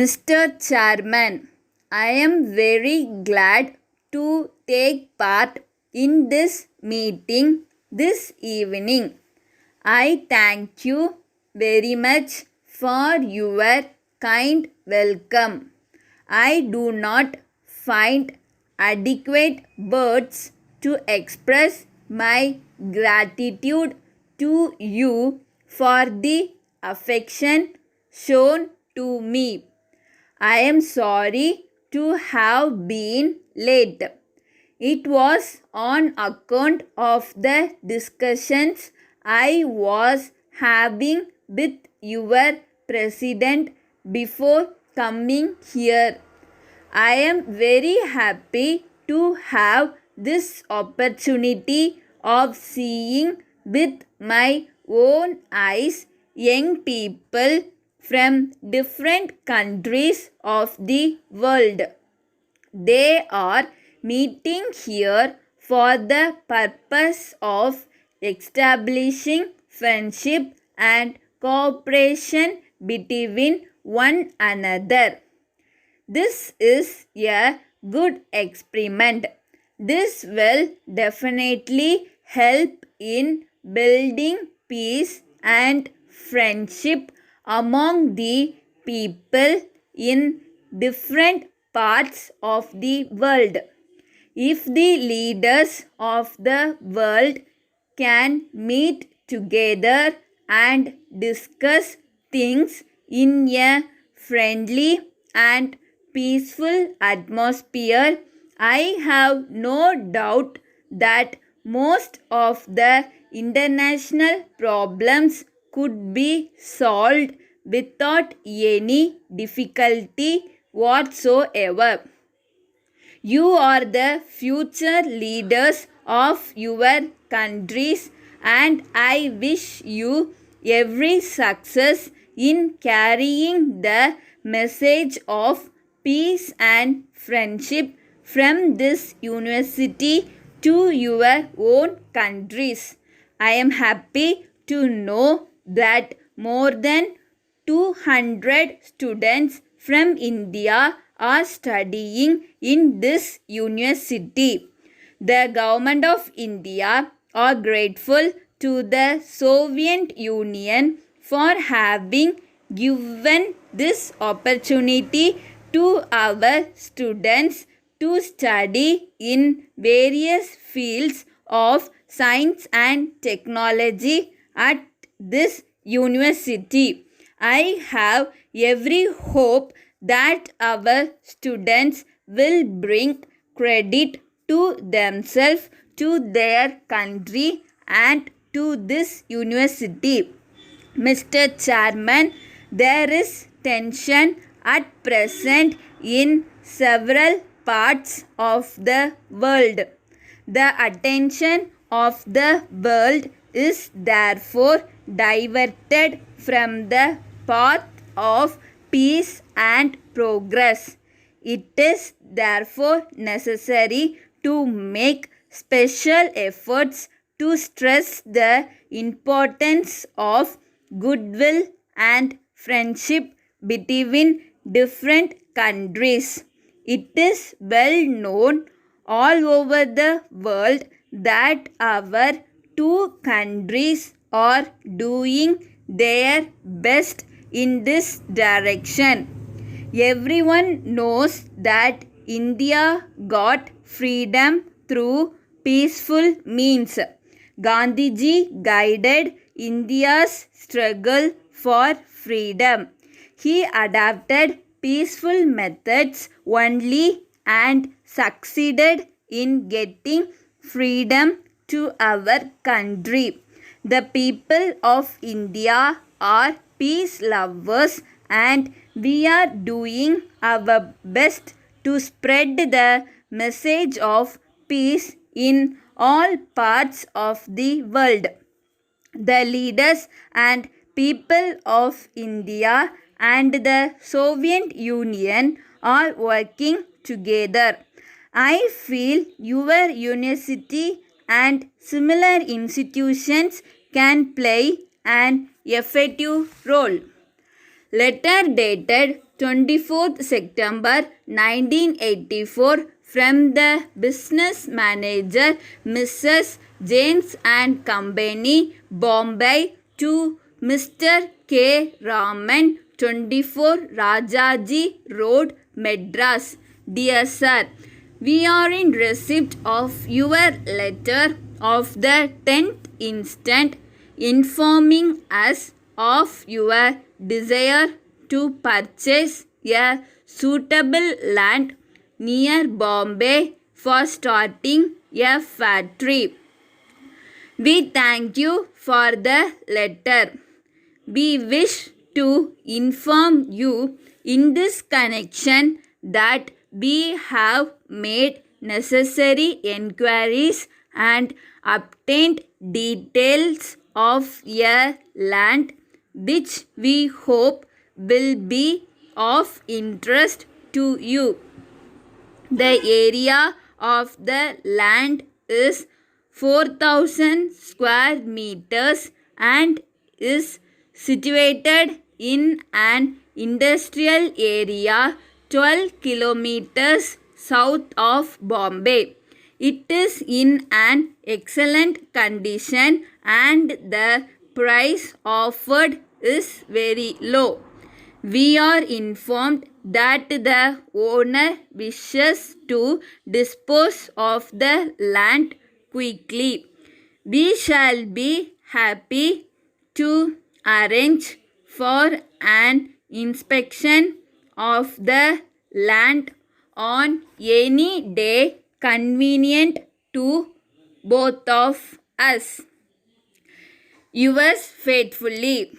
Mr. Chairman, I am very glad to take part in this meeting this evening. I thank you very much for your kind welcome. I do not find adequate words to express my gratitude to you for the affection shown to me. I am sorry to have been late. It was on account of the discussions I was having with your president before coming here. I am very happy to have this opportunity of seeing with my own eyes young people from different countries of the world. They are meeting here for the purpose of establishing friendship and cooperation between one another. This is a good experiment. This will definitely help in building peace and friendship among the people in different parts of the world. If the leaders of the world can meet together and discuss things in a friendly and peaceful atmosphere, I have no doubt that most of the international problems could be solved without any difficulty whatsoever. You are the future leaders of your countries, and I wish you every success in carrying the message of peace and friendship from this university to your own countries. I am happy to know that more than 200 students from India are studying in this university. The government of India are grateful to the Soviet Union for having given this opportunity to our students to study in various fields of science and technology at this university. I have every hope that our students will bring credit to themselves, to their country, and to this university. Mr. Chairman, there is tension at present in several parts of the world. The attention of the world is therefore diverted from the path of peace and progress. It is therefore necessary to make special efforts to stress the importance of goodwill and friendship between different countries. It is well known all over the world that our two countries are doing their best in this direction. Everyone knows that India got freedom through peaceful means. Gandhiji guided India's struggle for freedom. He adopted peaceful methods only and succeeded in getting freedom to our country. The people of India are peace lovers, and we are doing our best to spread the message of peace in all parts of the world. The leaders and people of India and the Soviet Union are working together. I feel your university and similar institutions can play an effective role. Letter dated 24th September 1984 from the business manager Mrs. James and Company, Bombay, to Mr. K. Raman, 24 Rajaji Road, Madras. Dear Sir, we are in receipt of your letter of the 10th instant informing us of your desire to purchase a suitable land near Bombay for starting a factory. We thank you for the letter. We wish to inform you in this connection that we have made necessary enquiries and obtained details of a land which we hope will be of interest to you. The area of the land is 4,000 square meters and is situated in an industrial area 12 kilometers south of Bombay. It is in an excellent condition and the price offered is very low. We are informed that the owner wishes to dispose of the land quickly. We shall be happy to arrange for an inspection of the land on any day convenient to both of us. Yours faithfully,